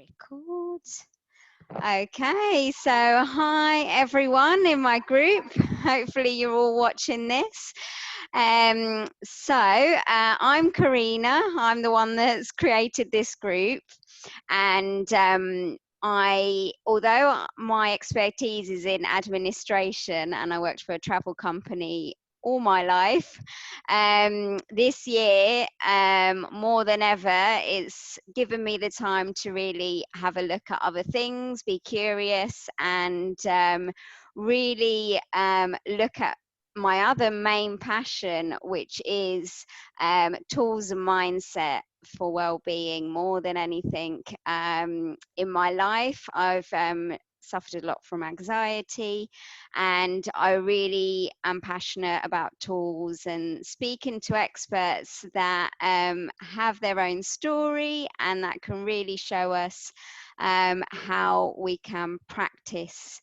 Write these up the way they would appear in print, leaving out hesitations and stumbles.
Record. Okay, so hi everyone in my group. Hopefully you're all watching this. I'm Karina. I'm the one that's created this group, and although my expertise is in administration and I worked for a travel company all my life, this year, more than ever, it's given me the time to really have a look at other things, be curious, and really look at my other main passion, which is tools and mindset for well-being more than anything. In my life, I've suffered a lot from anxiety, and I really am passionate about tools and speaking to experts that have their own story and that can really show us how we can practice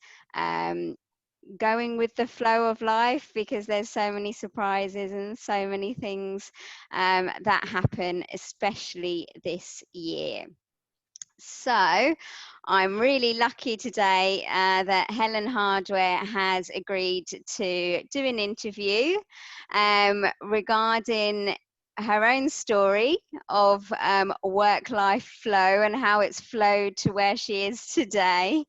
going with the flow of life, because there's so many surprises and so many things that happen, especially this year. So I'm really lucky today that Helen Hardware has agreed to do an interview regarding her own story of work-life flow and how it's flowed to where she is today,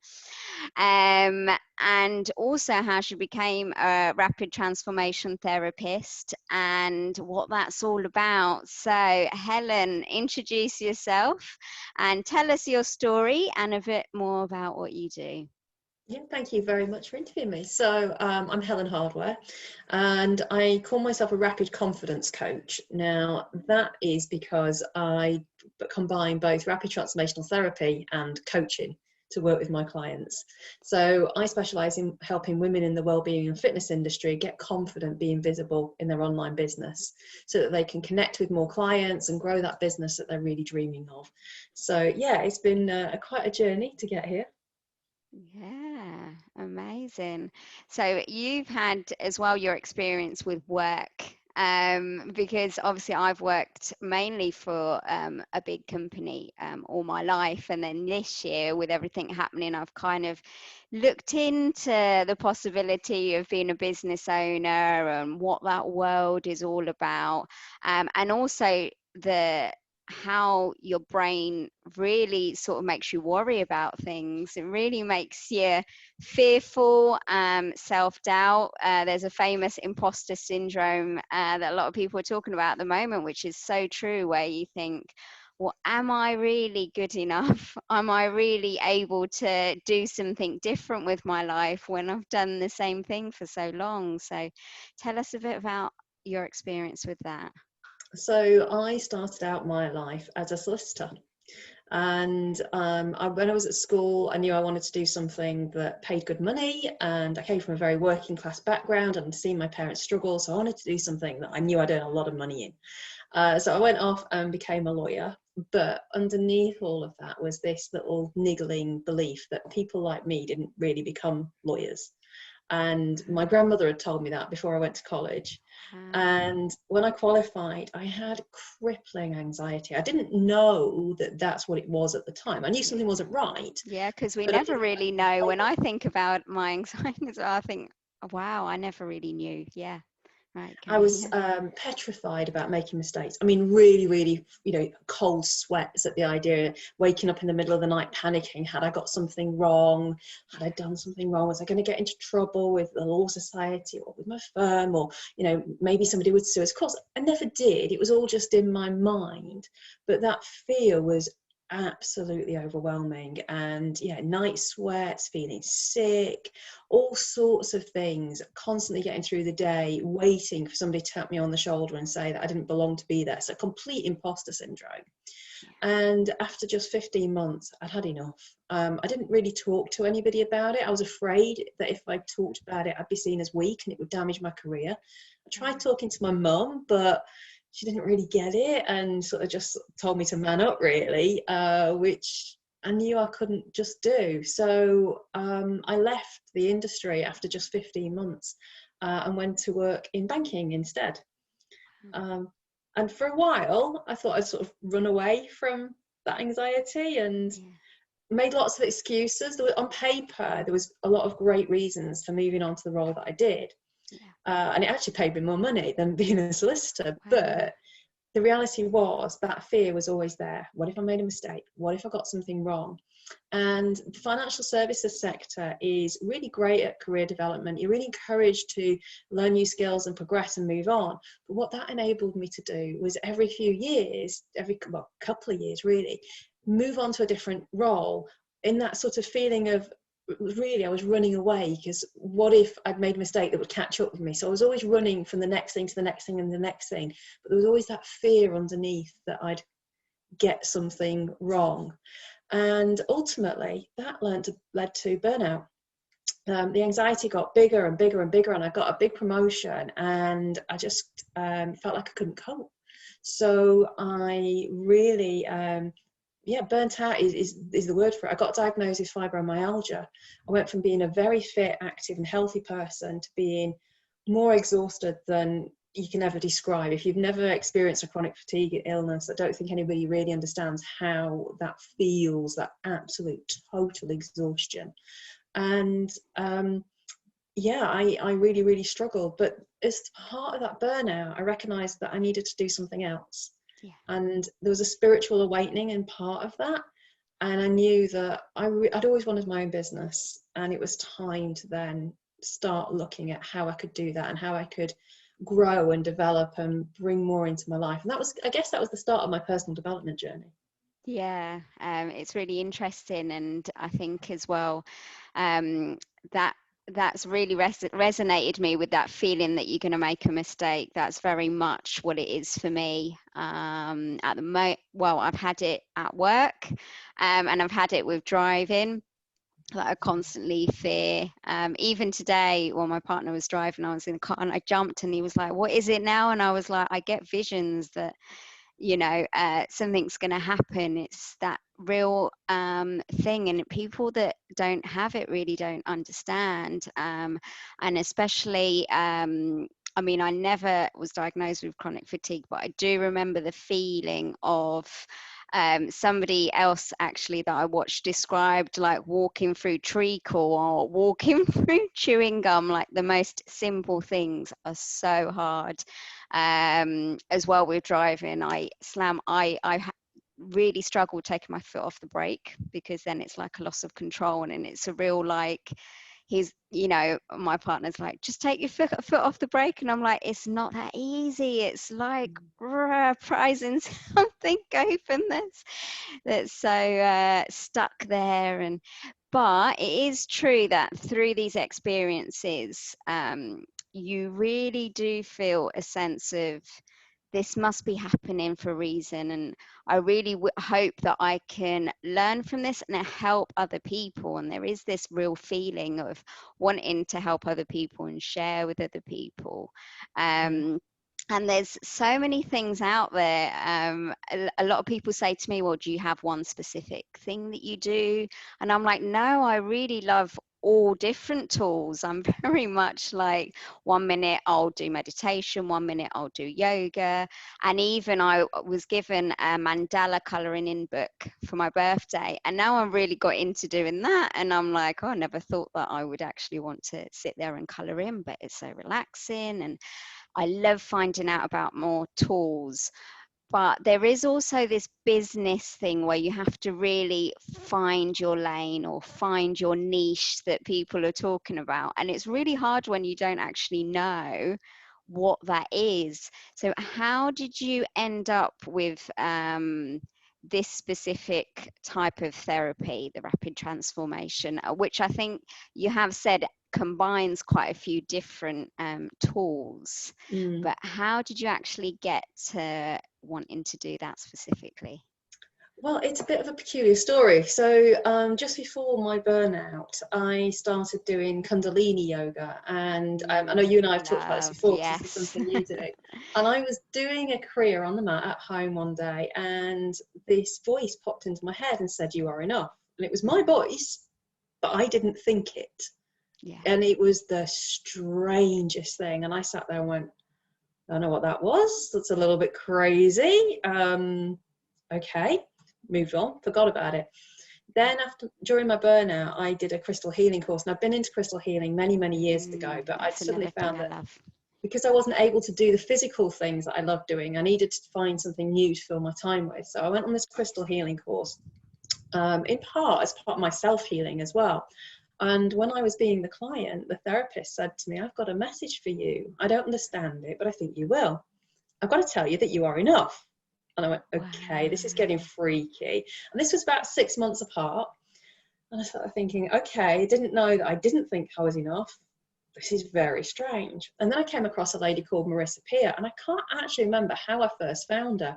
and also how she became a rapid transformation therapist and what that's all about. So Helen, introduce yourself and tell us your story and a bit more about what you do. Yeah, thank you very much for interviewing me. So I'm Helen Hardware, and I call myself a rapid confidence coach. Now, that is because I combine both rapid transformational therapy and coaching to work with my clients. So I specialize in helping women in the wellbeing and fitness industry get confident being visible in their online business so that they can connect with more clients and grow that business that they're really dreaming of. So yeah, it's been quite a journey to get here. Yeah, amazing. So you've had as well your experience with work, because obviously I've worked mainly for a big company all my life, and then this year with everything happening, I've kind of looked into the possibility of being a business owner and what that world is all about, and also the how your brain really sort of makes you worry about things. It really makes you fearful, self-doubt. There's a famous imposter syndrome that a lot of people are talking about at the moment, which is so true, where you think, well, am I really good enough? Am I really able to do something different with my life when I've done the same thing for so long? So tell us a bit about your experience with that. So I started out my life as a solicitor, and when I was at school, I knew I wanted to do something that paid good money, and I came from a very working class background and seen my parents struggle, so I wanted to do something that I knew I'd earn a lot of money in. So I went off and became a lawyer, but underneath all of that was this little niggling belief that people like me didn't really become lawyers. And my grandmother had told me that before I went to college. And when I qualified, I had crippling anxiety. I didn't know that that's what it was at the time. I knew something wasn't right. Yeah, because we But I never didn't really know. When I think about my anxiety as well, I think, "Oh, wow, I never really knew." Yeah, right, I okay, was yeah. petrified about making mistakes. I mean, really, really, cold sweats at the idea, waking up in the middle of the night panicking. Had I got something wrong? Had I done something wrong? Was I going to get into trouble with the Law Society or with my firm? Or, maybe somebody would sue us. Of course, I never did. It was all just in my mind. But that fear was absolutely overwhelming. And yeah, night sweats, feeling sick, all sorts of things, constantly getting through the day, waiting for somebody to tap me on the shoulder and say that I didn't belong to be there. So complete imposter syndrome. And after just 15 months, I'd had enough. I didn't really talk to anybody about it. I was afraid that if I talked about it, I'd be seen as weak and it would damage my career. I tried talking to my mum, but she didn't really get it and sort of just told me to man up, really, which I knew I couldn't just do. So I left the industry after just 15 months and went to work in banking instead. And for a while, I thought I'd sort of run away from that anxiety. And made lots of excuses. On paper, there was a lot of great reasons for moving on to the role that I did. Yeah. And it actually paid me more money than being a solicitor. Wow. But the reality was that fear was always there. What if I made a mistake? What if I got something wrong? And the financial services sector is really great at career development. You're really encouraged to learn new skills and progress and move on. But what that enabled me to do was every few years, couple of years really, move on to a different role, in that sort of feeling of, really, I was running away, because what if I'd made a mistake that would catch up with me? So I was always running from the next thing to the next thing and the next thing. But there was always that fear underneath that I'd get something wrong. And ultimately, that led to burnout. The anxiety got bigger and bigger and bigger, and I got a big promotion, and I just felt like I couldn't cope. So I really, burnt out is the word for it. I got diagnosed with fibromyalgia. I went from being a very fit, active, and healthy person to being more exhausted than you can ever describe. If you've never experienced a chronic fatigue illness, I don't think anybody really understands how that feels, that absolute total exhaustion. And I really, really struggled. But as part of that burnout, I recognized that I needed to do something else. Yeah. And there was a spiritual awakening in part of that. And I knew that I'd always wanted my own business, and it was time to then start looking at how I could do that and how I could grow and develop and bring more into my life. And I guess that was the start of my personal development journey. Yeah, it's really interesting, and I think as well that's really resonated me with that feeling that you're going to make a mistake. That's very much what it is for me. At the well, I've had it at work, and I've had it with driving. That I constantly fear. Even today, when my partner was driving, I was in the car and I jumped, and he was like, "What is it now?" And I was like, "I get visions that, something's going to happen." It's that real thing, and people that don't have it really don't understand. And especially, I mean, I never was diagnosed with chronic fatigue, but I do remember the feeling of somebody else actually that I watched described like walking through treacle or walking through chewing gum. Like the most simple things are so hard. As well with driving, I really struggle taking my foot off the brake, because then it's like a loss of control, and it's a real like, my partner's like, just take your foot off the brake, and I'm like, it's not that easy. It's like prizing something open that's so stuck there. But it is true that through these experiences, you really do feel a sense of, this must be happening for a reason, and I really hope that I can learn from this and help other people. And there is this real feeling of wanting to help other people and share with other people. And there's so many things out there. A lot of people say to me, well, do you have one specific thing that you do? And I'm like, no, I really love all different tools. I'm very much like, 1 minute I'll do meditation, 1 minute I'll do yoga. And even I was given a mandala coloring in book for my birthday, and now I'm really got into doing that. And I'm like, oh, I never thought that I would actually want to sit there and color in, but it's so relaxing. And I love finding out about more tools. But there is also this business thing where you have to really find your lane or find your niche that people are talking about. And it's really hard when you don't actually know what that is. So how did you end up with this specific type of therapy, the rapid transformation, which I think you have said combines quite a few different tools? But how did you actually get to wanting to do that specifically? Well, it's a bit of a peculiar story. So just before my burnout, I started doing Kundalini yoga. And I know you and I have talked about this before, because this is something you do. And I was doing a kriya on the mat at home one day, and this voice popped into my head and said, "You are enough." And it was my voice, but I didn't think it. Yeah. And it was the strangest thing. And I sat there and went, I don't know what that was. That's a little bit crazy. Okay. Moved on, forgot about it. then during my burnout, I did a crystal healing course, and I've been into crystal healing many years ago, but I suddenly found that because I wasn't able to do the physical things that I love doing, I needed to find something new to fill my time with. So I went on this crystal healing course, in part as part of my self-healing as well. And when I was being the client, the therapist said to me, I've got a message for you. I don't understand it, but I think you will. I've got to tell you that you are enough. And I went, okay, this is getting freaky. And this was about 6 months apart. And I started thinking, okay, I didn't know that I didn't think I was enough. This is very strange. And then I came across a lady called Marissa Peer, and I can't actually remember how I first found her,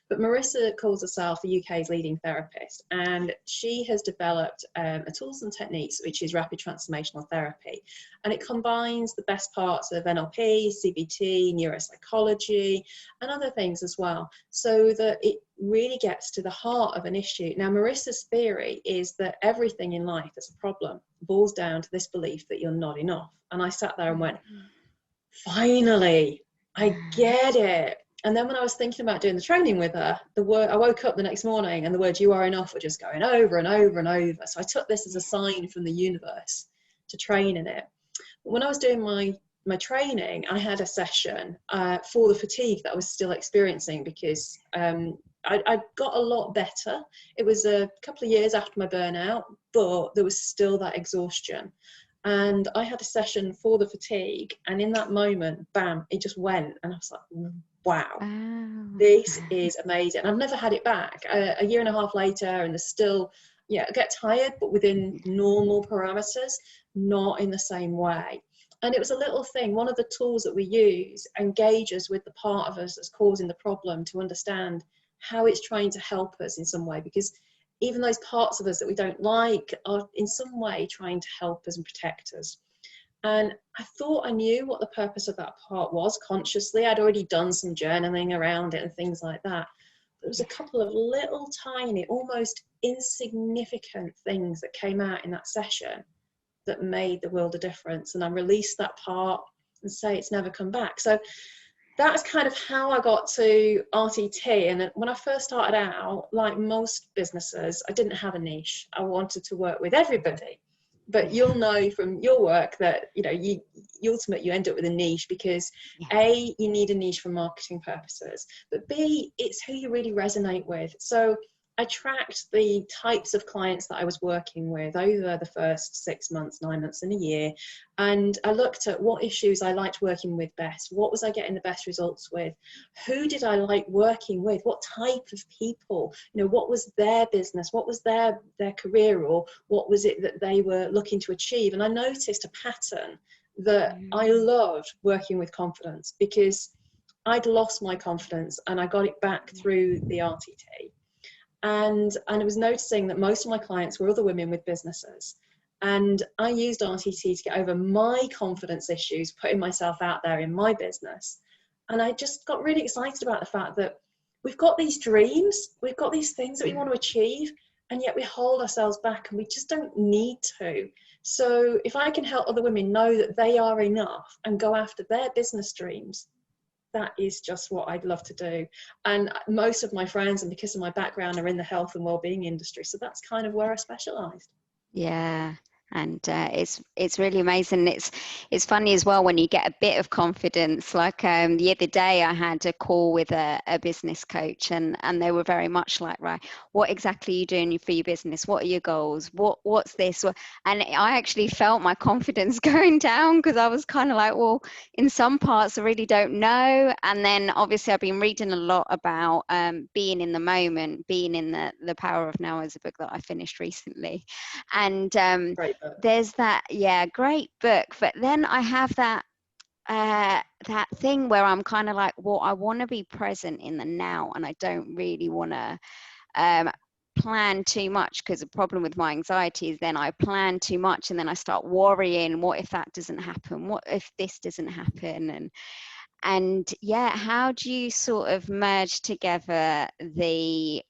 but Marissa calls herself the UK's leading therapist, and she has developed a tools and techniques which is rapid transformational therapy, and it combines the best parts of NLP, CBT, neuropsychology, and other things as well, so that it really gets to the heart of an issue. Now, Marissa's theory is that everything in life that's a problem boils down to this belief that you're not enough. And I sat there and went, finally, I get it. And then when I was thinking about doing the training with her, I woke up the next morning and the words "you are enough" were just going over and over and over. So I took this as a sign from the universe to train in it. But when I was doing my training, I had a session for the fatigue that I was still experiencing, because I got a lot better. It was a couple of years after my burnout, but there was still that exhaustion. And I had a session for the fatigue, and in that moment, bam, it just went. And I was like, wow, this is amazing. I've never had it back. A year and a half later, and there's still, I get tired, but within normal parameters, not in the same way. And it was a little thing. One of the tools that we use engages with the part of us that's causing the problem to understand how it's trying to help us in some way, because even those parts of us that we don't like are in some way trying to help us and protect us. And I thought I knew what the purpose of that part was consciously. I'd already done some journaling around it and things like that. There was a couple of little tiny, almost insignificant things that came out in that session that made the world a difference. And I released that part and say it's never come back. So that's kind of how I got to RTT. And when I first started out, like most businesses, I didn't have a niche. I wanted to work with everybody. But you'll know from your work that, you ultimately you end up with a niche because A, you need a niche for marketing purposes, but B, it's who you really resonate with. So I tracked the types of clients that I was working with over the first 6 months, 9 months, and a year. And I looked at what issues I liked working with best. What was I getting the best results with? Who did I like working with? What type of people? What was their business? What was their career? Or what was it that they were looking to achieve? And I noticed a pattern that I loved working with confidence, because I'd lost my confidence and I got it back through the RTT. And I was noticing that most of my clients were other women with businesses. And I used RTT to get over my confidence issues, putting myself out there in my business. And I just got really excited about the fact that we've got these dreams, we've got these things that we want to achieve, and yet we hold ourselves back and we just don't need to. So if I can help other women know that they are enough and go after their business dreams, that is just what I'd love to do. And most of my friends, and because of my background, are in the health and wellbeing industry. So that's kind of where I specialised. Yeah. And it's really amazing. It's funny as well when you get a bit of confidence. Like the other day, I had a call with a business coach, and they were very much like, right, what exactly are you doing for your business? What are your goals? What's this? And I actually felt my confidence going down, because I was kind of like, well, in some parts I really don't know. And then obviously I've been reading a lot about being in the moment, being in the Power of Now, is a book that I finished recently, and there's that, great book. But then I have that thing where I'm kind of like, well, I want to be present in the now, and I don't really want to plan too much, because the problem with my anxiety is then I plan too much and then I start worrying, what if that doesn't happen? What if this doesn't happen? And how do you sort of merge together the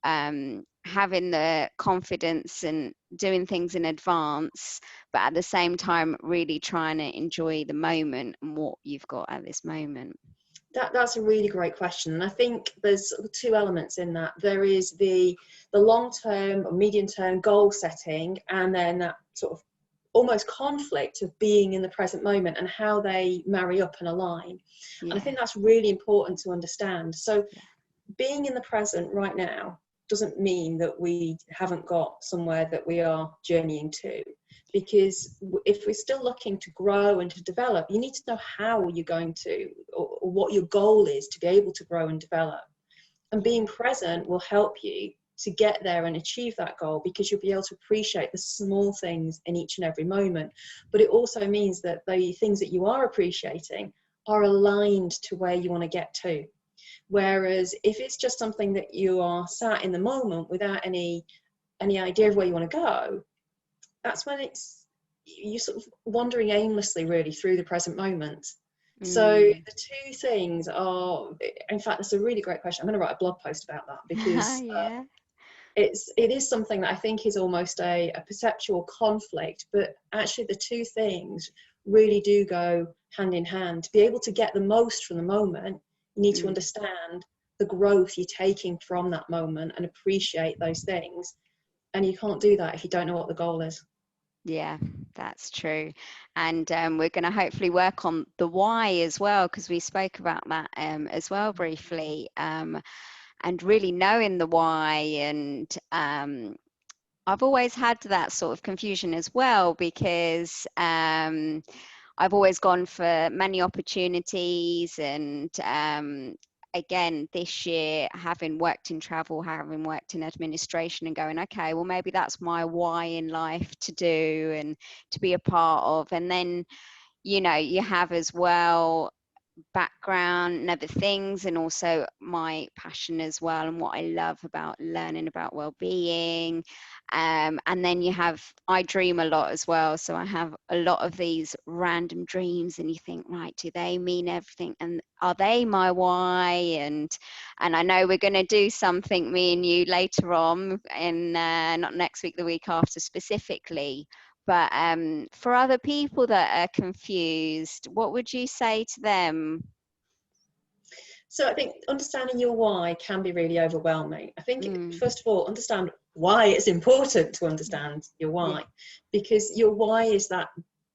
having the confidence and doing things in advance, but at the same time really trying to enjoy the moment and what you've got at this moment? That's a really great question, and I think there's sort of two elements in that. There is the long-term or medium-term goal setting, and then that sort of almost conflict of being in the present moment and how they marry up and align. And I Yeah, think that's really important to understand. So yeah, being in the present right now doesn't mean that we haven't got somewhere that we are journeying to, because if we're still looking to grow and to develop, you need to know how you're going to, or what your goal is to be able to grow and develop. And being present will help you to get there and achieve that goal, because you'll be able to appreciate the small things in each and every moment. But it also means that the things that you are appreciating are aligned to where you want to get to. Whereas if it's just something that you are sat in the moment without any idea of where you want to go, that's when you're sort of wandering aimlessly really through the present moment. So mm. the two things are, in fact, that's a really great question. I'm going to write a blog post about that, because Yeah, it is something that I think is almost a perceptual conflict, but actually the two things really do go hand in hand. To be able to get the most from the moment, you need to mm. understand the growth you're taking from that moment and appreciate those things. And you can't do that if you don't know what the goal is. Yeah, that's true. And we're going to hopefully work on the why as well, because we spoke about that as well briefly, and really knowing the why. And I've always had that sort of confusion as well, because I've always gone for many opportunities, and again this year, having worked in travel, having worked in administration, and going, okay, well maybe that's my why in life to do and to be a part of. And then you have as well background and other things, and also my passion as well, and what I love about learning about well-being. And then I dream a lot as well, so I have a lot of these random dreams, and you think, right, do they mean everything, and are they my why? And I know we're going to do something, me and you, later on, in not next week, the week after specifically. But for other people that are confused, what would you say to them? So I think understanding your why can be really overwhelming. I think, Mm, first of all, understand why it's important to understand your yeah, why, because your why is that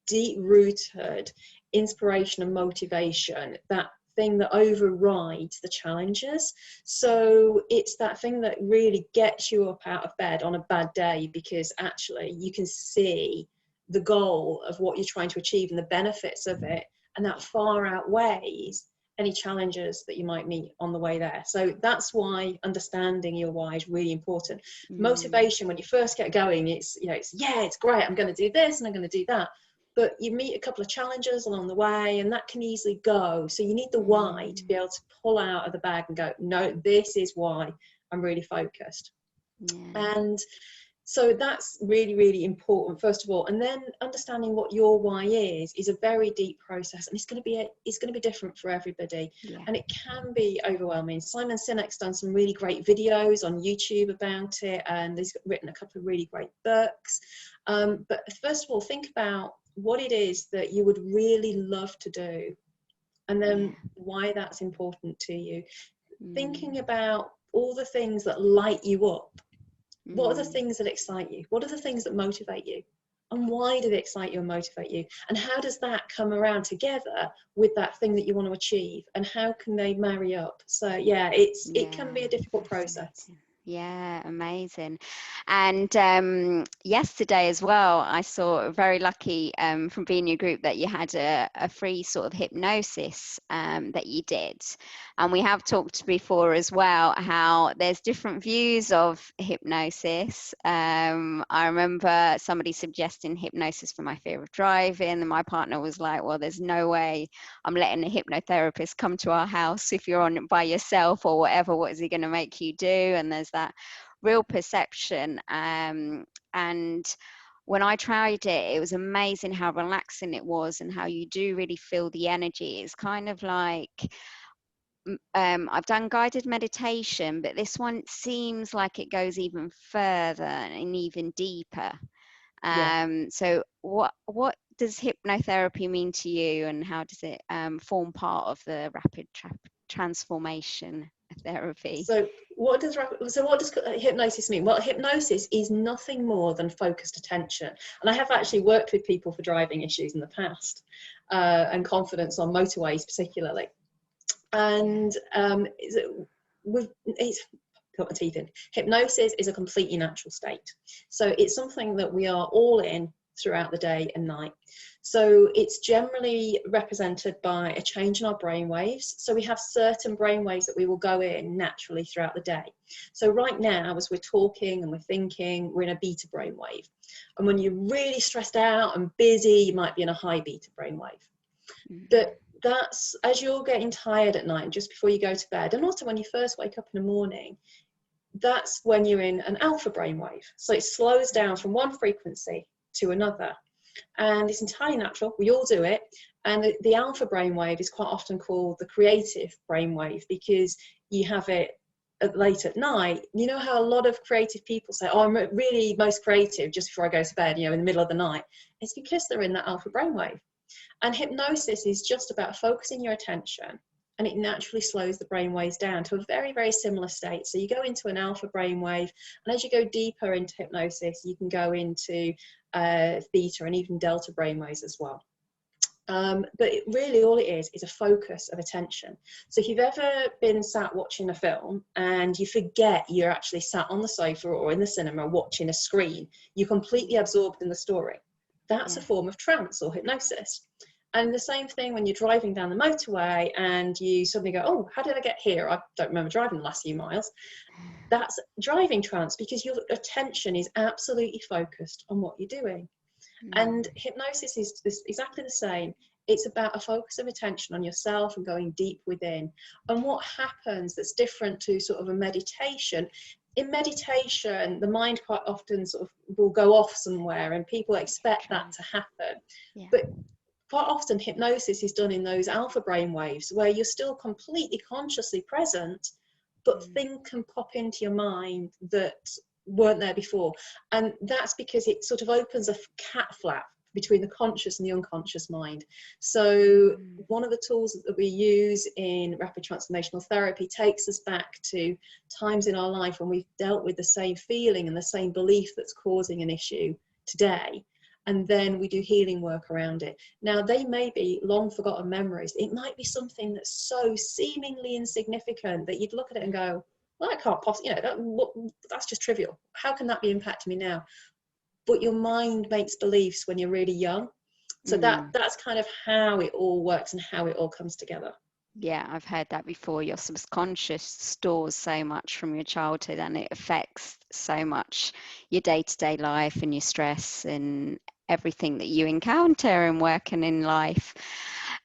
deep rooted inspiration and motivation, that thing that overrides the challenges. So it's that thing that really gets you up out of bed on a bad day, because actually you can see the goal of what you're trying to achieve and the benefits of it, and that far outweighs any challenges that you might meet on the way there. So that's why understanding your why is really important. mm, Motivation, when you first get going, it's it's great, I'm going to do this and I'm going to do that. But you meet a couple of challenges along the way, and that can easily go. So you need the why to mm, be able to pull out of the bag and go, no, this is why I'm really focused. yeah, And so that's really, really important, first of all. And then understanding what your why is a very deep process, and it's going to be different for everybody, yeah, and it can be overwhelming. Simon Sinek's done some really great videos on YouTube about it, and he's written a couple of really great books. But first of all, think about what it is that you would really love to do, and yeah, then why that's important to you. Thinking mm, about all the things that light you up. What are the mm, things that excite you? What are the things that motivate you? And why do they excite you and motivate you? And how does that come around together with that thing that you want to achieve? And how can they marry up? So yeah, it can yeah, be a difficult process. fascinating. Yeah, amazing. And yesterday as well, I saw, very lucky, from being in your group, that you had a free sort of hypnosis that you did. And we have talked before as well how there's different views of hypnosis. I remember somebody suggesting hypnosis for my fear of driving, and my partner was like, well, there's no way I'm letting a hypnotherapist come to our house if you're on it by yourself or whatever. What is he going to make you do? And there's that real perception. And when I tried it, it was amazing how relaxing it was, and how you do really feel the energy. It's kind of like, I've done guided meditation, but this one seems like it goes even further and even deeper. Yeah. So what does hypnotherapy mean to you, and how does it form part of the rapid transformation therapy. So what does hypnosis mean? Well, hypnosis is nothing more than focused attention. And I have actually worked with people for driving issues in the past, and confidence on motorways particularly. And it's got my teeth in. Hypnosis is a completely natural state. So it's something that we are all in throughout the day and night. So it's generally represented by a change in our brain waves. So we have certain brain waves that we will go in naturally throughout the day. So right now, as we're talking and we're thinking, we're in a beta brain wave. And when you're really stressed out and busy, you might be in a high beta brain wave. But that's as you're getting tired at night, just before you go to bed, and also when you first wake up in the morning, that's when you're in an alpha brainwave. So it slows down from one frequency to another. And it's entirely natural. We all do it. And the alpha brainwave is quite often called the creative brainwave, because you have it late at night. You know how a lot of creative people say, oh, I'm really most creative just before I go to bed, in the middle of the night. It's because they're in that alpha brainwave. And hypnosis is just about focusing your attention, and it naturally slows the brain waves down to a very, very similar state. So you go into an alpha brain wave, and as you go deeper into hypnosis, you can go into theta and even delta brain waves as well. But really all it is a focus of attention. So if you've ever been sat watching a film and you forget you're actually sat on the sofa or in the cinema watching a screen, you're completely absorbed in the story. That's a form of trance or hypnosis. And the same thing when you're driving down the motorway and you suddenly go, oh, how did I get here? I don't remember driving the last few miles. That's driving trance, because your attention is absolutely focused on what you're doing. And hypnosis is exactly the same. It's about a focus of attention on yourself and going deep within. And what happens that's different to sort of a meditation, in meditation, the mind quite often sort of will go off somewhere, and people expect that to happen. But quite often hypnosis is done in those alpha brain waves where you're still completely consciously present, but things can pop into your mind that weren't there before. And that's because it sort of opens a cat flap between the conscious and the unconscious mind. So one of the tools that we use in rapid transformational therapy takes us back to times in our life when we've dealt with the same feeling and the same belief that's causing an issue today. And then we do healing work around it. Now, they may be long forgotten memories. It might be something that's so seemingly insignificant that you'd look at it and go, well, I can't possibly, that's just trivial. How can that be impacting me now? But your mind makes beliefs when you're really young. So that's kind of how it all works and how it all comes together. Yeah, I've heard that before. Your subconscious stores so much from your childhood, and it affects so much your day-to-day life and your stress and everything that you encounter and working in life.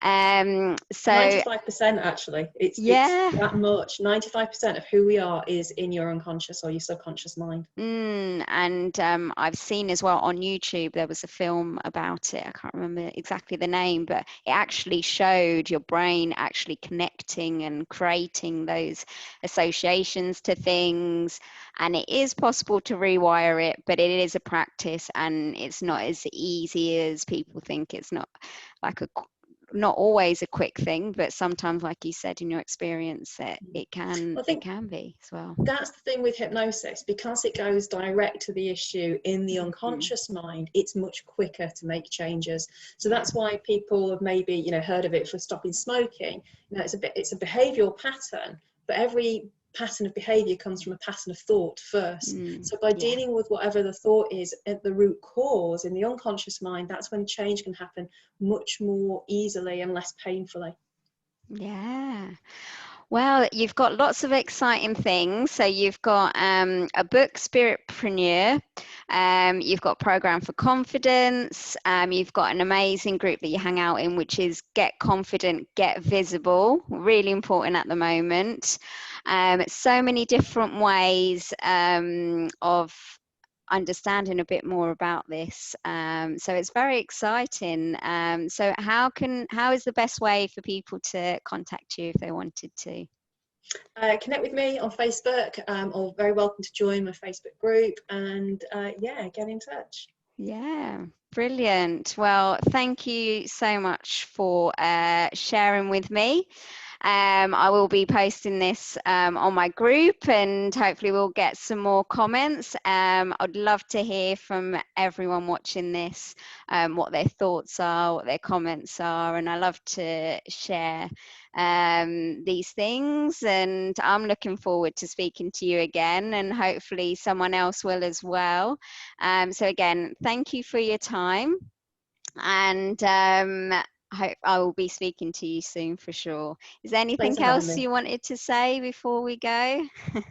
So 95% actually, it's that much. 95% of who we are is in your unconscious or your subconscious mind. And I've seen as well on YouTube, there was a film about it. I can't remember exactly the name, but it actually showed your brain actually connecting and creating those associations to things. And it is possible to rewire it, but it is a practice, and it's not as easy as people think. It's not like not always a quick thing, but sometimes, like you said, in your experience, it can be as well. That's the thing with hypnosis, because it goes direct to the issue in the unconscious mind. It's much quicker to make changes. So that's why people have maybe heard of it for stopping smoking. It's a behavioral pattern, but every pattern of behavior comes from a pattern of thought first. So by dealing with whatever the thought is at the root cause in the unconscious mind, that's when change can happen much more easily and less painfully. Well, you've got lots of exciting things. So you've got a book, Spiritpreneur. You've got a program for confidence. You've got an amazing group that you hang out in, which is Get Confident, Get Visible. Really important at the moment. So many different ways of understanding a bit more about this. So it's very exciting. So how is the best way for people to contact you if they wanted to? Connect with me on Facebook, or very welcome to join my Facebook group, and get in touch. Yeah, brilliant. Well, thank you so much for sharing with me. I will be posting this on my group, and hopefully we'll get some more comments. I'd love to hear from everyone watching this, what their thoughts are, what their comments are, and I love to share these things. And I'm looking forward to speaking to you again, and hopefully someone else will as well. So again, thank you for your time, and hope I will be speaking to you soon for sure. Is there Thanks anything for having else me. you wanted to say before we go?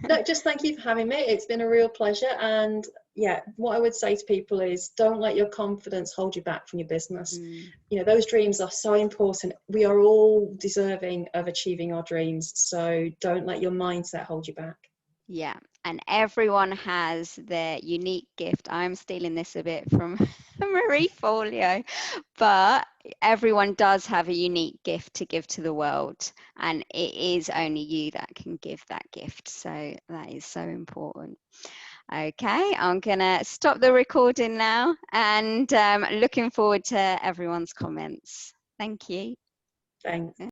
No, just thank you for having me. It's been a real pleasure. And yeah, what I would say to people is don't let your confidence hold you back from your business. Mm, You know, those dreams are so important. We are all deserving of achieving our dreams. So don't let your mindset hold you back. yeah, and everyone has their unique gift. I'm stealing this a bit from Marie Folio, but everyone does have a unique gift to give to the world, and it is only you that can give that gift. So that is so important. Okay, I'm gonna stop the recording now, and looking forward to everyone's comments. Thank you. Thanks.